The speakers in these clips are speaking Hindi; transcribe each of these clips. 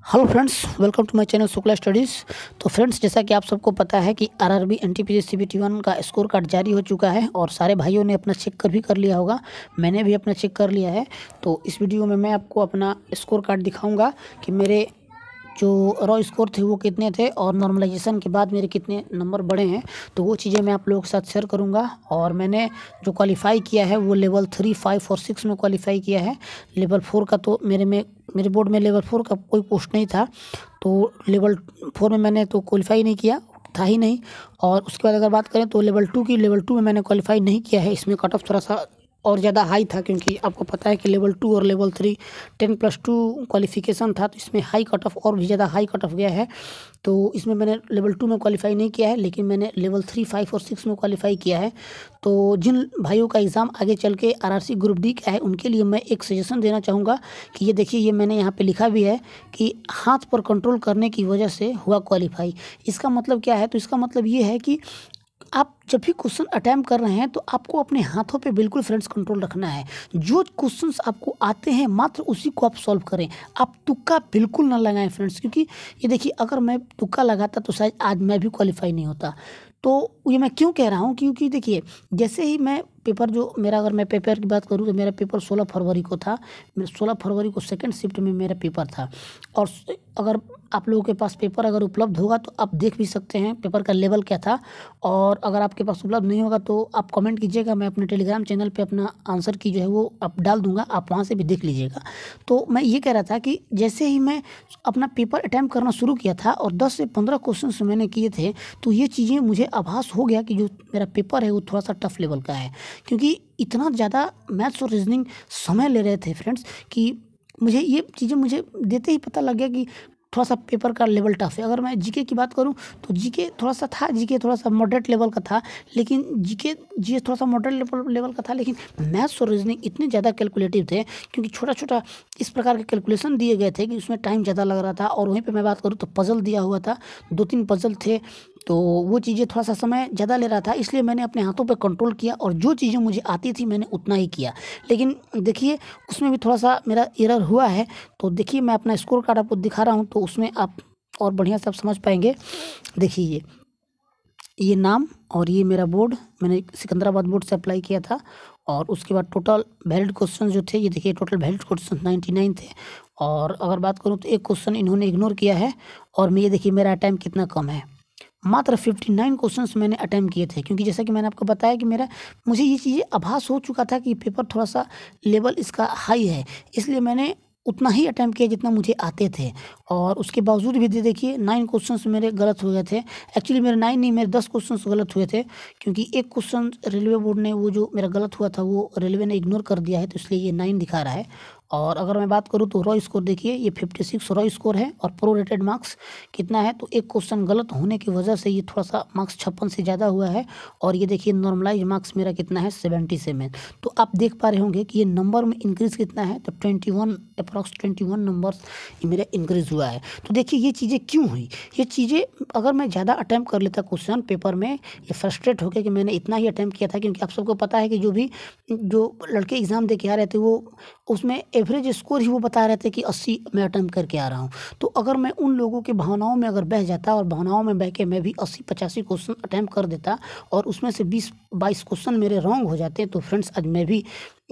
Hello friends, welcome to my channel Shukla studies. तो फ्रेंड्स, जैसा कि आप सबको पता है कि आरआरबी एनटीपीसी सीबीटी 1 का स्कोर कार्ड जारी हो चुका है और सारे भाइयों ने अपना चेक कर भी कर लिया होगा। मैंने भी अपना चेक कर लिया है। तो इस वीडियो में मैं आपको अपना स्कोर कार्ड दिखाऊंगा कि मेरे जो रॉ स्कोर थे वो कितने थे और नॉर्मलाइजेशन के बाद मेरे कितने नंबर बढ़े हैं। तो वो चीज़ें मैं आप लोगों के साथ शेयर करूंगा। और मैंने जो क्वालिफ़ाई किया है वो लेवल 3, 5 और 6 में क्वालिफ़ाई किया है। लेवल 4 का तो मेरे बोर्ड में लेवल 4 का कोई पोस्ट नहीं था, तो लेवल 4 में मैंने तो क्वालिफ़ाई नहीं किया, था ही नहीं। और उसके बाद अगर बात करें तो लेवल 2 में मैंने क्वालिफ़ाई नहीं किया है। इसमें कट ऑफ थोड़ा सा और ज़्यादा हाई था, क्योंकि आपको पता है कि लेवल 2 और लेवल 3 10+2 क्वालिफ़िकेशन था, तो इसमें हाई कट ऑफ और भी ज़्यादा हाई कट ऑफ गया है। तो इसमें मैंने लेवल 2 में क्वालिफ़ाई नहीं किया है, लेकिन मैंने लेवल 3, 5 और 6 में क्वालिफ़ाई किया है। तो जिन भाइयों का एग्ज़ाम आगे चल के आरआरसी ग्रुप डी का है, उनके लिए मैं एक सजेशन देना चाहूँगा कि ये देखिए, ये मैंने यहाँ पे लिखा भी है कि हाथ पर कंट्रोल करने की वजह से हुआ क्वालिफ़ाई। इसका मतलब क्या है? तो इसका मतलब ये है कि आप जब भी क्वेश्चन अटेम्प्ट कर रहे हैं तो आपको अपने हाथों पे बिल्कुल फ्रेंड्स कंट्रोल रखना है। जो क्वेश्चंस आपको आते हैं मात्र उसी को आप सॉल्व करें। आप तुक्का बिल्कुल ना लगाएं फ्रेंड्स, क्योंकि ये देखिए, अगर मैं तुक्का लगाता तो शायद आज मैं भी क्वालिफाई नहीं होता। तो ये मैं क्यों कह रहा हूँ? क्योंकि देखिए, जैसे ही मैं पेपर जो मेरा, अगर मैं पेपर की बात करूँ तो मेरा पेपर 16 फरवरी को था। 16 फरवरी को सेकंड शिफ्ट में मेरा पेपर था। और अगर आप लोगों के पास पेपर अगर उपलब्ध होगा तो आप देख भी सकते हैं पेपर का लेवल क्या था। और अगर आपके पास उपलब्ध नहीं होगा तो आप कमेंट कीजिएगा, मैं अपने टेलीग्राम चैनल पे अपना आंसर की जो है वो आप डाल दूंगा, आप वहाँ से भी देख लीजिएगा। तो मैं ये कह रहा था कि जैसे ही मैं अपना पेपर अटैम्प्ट करना शुरू किया था और 10 से 15 क्वेश्चन मैंने किए थे, तो ये चीज़ें मुझे आभास हो गया कि जो मेरा पेपर है वो थोड़ा सा टफ लेवल का है। क्योंकि इतना ज़्यादा मैथ्स और रीजनिंग समय ले रहे थे फ्रेंड्स कि मुझे ये चीज़ें मुझे देते ही पता लग गया कि थोड़ा सा पेपर का लेवल टफ है। अगर मैं जीके की बात करूं तो जीके थोड़ा सा था, जीके थोड़ा सा मॉडरेट लेवल का था, लेकिन जीके थोड़ा सा मॉडरेट लेवल का था, लेकिन मैथ्स और रीजनिंग इतने ज़्यादा कैलकुलेटिव थे, क्योंकि छोटा छोटा इस प्रकार के कैलकुलेशन दिए गए थे कि उसमें टाइम ज़्यादा लग रहा था। और वहीं पे मैं बात करूँ तो पजल दिया हुआ था, 2-3 पजल थे, तो वो चीज़ें थोड़ा सा समय ज़्यादा ले रहा था। इसलिए मैंने अपने हाथों पे कंट्रोल किया और जो चीज़ें मुझे आती थी मैंने उतना ही किया। लेकिन देखिए, उसमें भी थोड़ा सा मेरा एरर हुआ है। तो देखिए, मैं अपना स्कोर कार्ड आपको दिखा रहा हूँ, तो उसमें आप और बढ़िया से आप समझ पाएंगे। देखिए, ये नाम और ये मेरा बोर्ड, मैंने सिकंदराबाद बोर्ड से अप्लाई किया था। और उसके बाद टोटल वैलिड क्वेश्चन जो थे, ये देखिए, टोटल वैलिड क्वेश्चन 99 थे। और अगर बात करूँ तो एक क्वेश्चन इन्होंने इग्नोर किया है। और मैं ये देखिए, मेरा टाइम कितना कम है, मात्र 59 क्वेश्चंस मैंने अटेम्प्ट किए थे। क्योंकि जैसा कि मैंने आपको बताया कि मुझे ये चीज़ें आभास हो चुका था कि पेपर थोड़ा सा लेवल इसका हाई है, इसलिए मैंने उतना ही अटेम्प्ट किया जितना मुझे आते थे। और उसके बावजूद भी देखिए, 9 क्वेश्चंस मेरे गलत हो गए थे। एक्चुअली मेरे 9 नहीं, मेरे 10 क्वेश्चंस गलत हुए थे, क्योंकि एक क्वेश्चन रेलवे बोर्ड ने, वो जो मेरा गलत हुआ था वो रेलवे ने इग्नोर कर दिया है, तो इसलिए ये 9 दिखा रहा है। और अगर मैं बात करूँ तो रॉ स्कोर देखिए, ये 56 रॉ स्कोर है। और प्रो रेटेड मार्क्स कितना है? तो एक क्वेश्चन गलत होने की वजह से ये थोड़ा सा मार्क्स 56 से ज़्यादा हुआ है। और ये देखिए, नॉर्मलाइज मार्क्स मेरा कितना है? 77। तो आप देख पा रहे होंगे कि ये नंबर में इंक्रीज़ कितना है? तो 21, अप्रॉक्स 21 नंबर्स ये मेरा इंक्रीज़ हुआ है। तो देखिए, ये चीज़ें क्यों हुई? ये चीज़ें, अगर मैं ज़्यादा अटैम्प्ट कर लेता क्वेश्चन पेपर में, ये फ्रस्ट्रेट होकर कि मैंने इतना ही अटैम्प्ट किया था। क्योंकि आप सबको पता है कि जो लड़के एग्ज़ाम दे के आ रहे थे, वो उसमें एवरेज स्कोर ही वो बता रहे थे कि 80 मैं अटेम्प्ट करके आ रहा हूँ। तो अगर मैं उन लोगों के भावनाओं में अगर बह जाता और भावनाओं में बह के मैं भी 80-85 क्वेश्चन अटेम्प्ट कर देता और उसमें से 20-22 क्वेश्चन मेरे रॉन्ग हो जाते, तो फ्रेंड्स आज मैं भी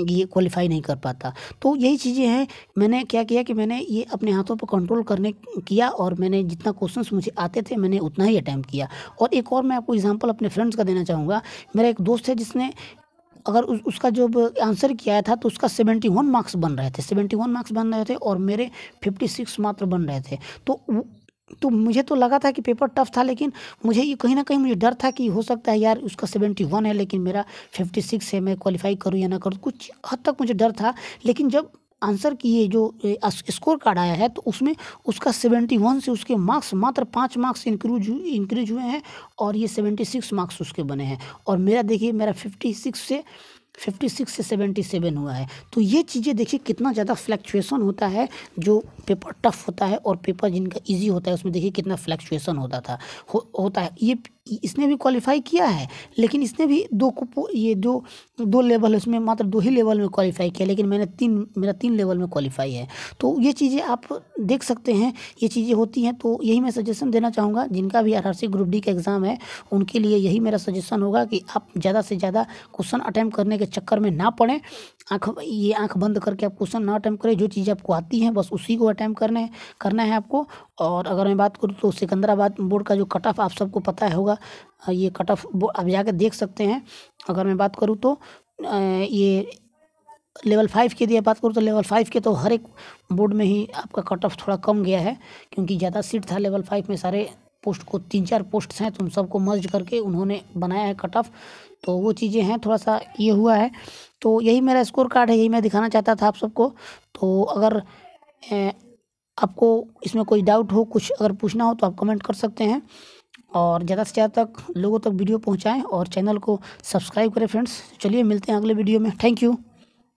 ये क्वालिफाई नहीं कर पाता। तो यही चीज़ें हैं। मैंने क्या किया कि मैंने ये अपने हाथों पर कंट्रोल करने किया और मैंने जितना क्वेश्चंस मुझे आते थे मैंने उतना ही अटेम्प्ट किया। और एक और मैं आपको एग्जांपल अपने फ्रेंड्स का देना चाहूँगा। मेरा एक दोस्त है जिसने, अगर उसका जब आंसर किया था तो उसका 71 मार्क्स बन रहे थे, 71 मार्क्स बन रहे थे और मेरे 56 मात्र बन रहे थे। तो मुझे तो लगा था कि पेपर टफ था, लेकिन मुझे ये कहीं ना कहीं मुझे डर था कि हो सकता है यार उसका 71 है लेकिन मेरा 56 है, मैं क्वालिफाई करूँ या ना करूँ, कुछ हद तक मुझे डर था। लेकिन जब आंसर की ये जो स्कोर कार्ड आया है तो उसमें उसका 71 से उसके मार्क्स मात्र 5 मार्क्स इंक्रीज हुए हैं और ये 76 मार्क्स उसके बने हैं। और मेरा देखिए, मेरा 56 से 77 हुआ है। तो ये चीज़ें देखिए कितना ज़्यादा फ्लक्चुएशन होता है। जो पेपर टफ होता है और पेपर जिनका इजी होता है उसमें देखिए कितना फ्लक्चुएशन होता है। ये इसने भी क्वालिफाई किया है, लेकिन इसने भी ये दो लेवल है, उसमें मात्र 2 ही लेवल में क्वालिफाई किया, लेकिन मेरा 3 लेवल में क्वालिफाई है। तो ये चीज़ें आप देख सकते हैं, ये चीज़ें होती हैं। तो यही मैं सजेशन देना चाहूँगा, जिनका भी RRC ग्रुप डी का एग्ज़ाम है उनके लिए यही मेरा सजेशन होगा कि आप ज़्यादा से ज़्यादा क्वेश्चन अटैम्प्ट करने के चक्कर में ना पड़ें। आँख बंद करके आप क्वेश्चन ना अटैम्प्ट करें, जो चीज़ें आपको आती हैं बस उसी को अटैम्प्ट करना है आपको। और अगर मैं बात करूँ तो सिकंदराबाद बोर्ड का जो कट ऑफ आप सबको पता होगा, ये कट ऑफ आप जाकर देख सकते हैं। अगर मैं बात करूँ तो ये लेवल 5 की यदि बात करूँ तो लेवल 5 के तो हर एक बोर्ड में ही आपका कट ऑफ थोड़ा कम गया है, क्योंकि ज़्यादा सीट था लेवल 5 में। सारे पोस्ट को 3-4 पोस्ट्स हैं, तो उन सबको मर्ज करके उन्होंने बनाया है कट ऑफ। तो वो चीज़ें हैं, थोड़ा सा ये हुआ है। तो यही मेरा स्कोर कार्ड है, यही मैं दिखाना चाहता था आप सबको। तो अगर आपको इसमें कोई डाउट हो, कुछ अगर पूछना हो तो आप कमेंट कर सकते हैं। और ज़्यादा से ज़्यादा तक लोगों तक वीडियो पहुंचाएं और चैनल को सब्सक्राइब करें फ्रेंड्स। चलिए मिलते हैं अगले वीडियो में। Thank you.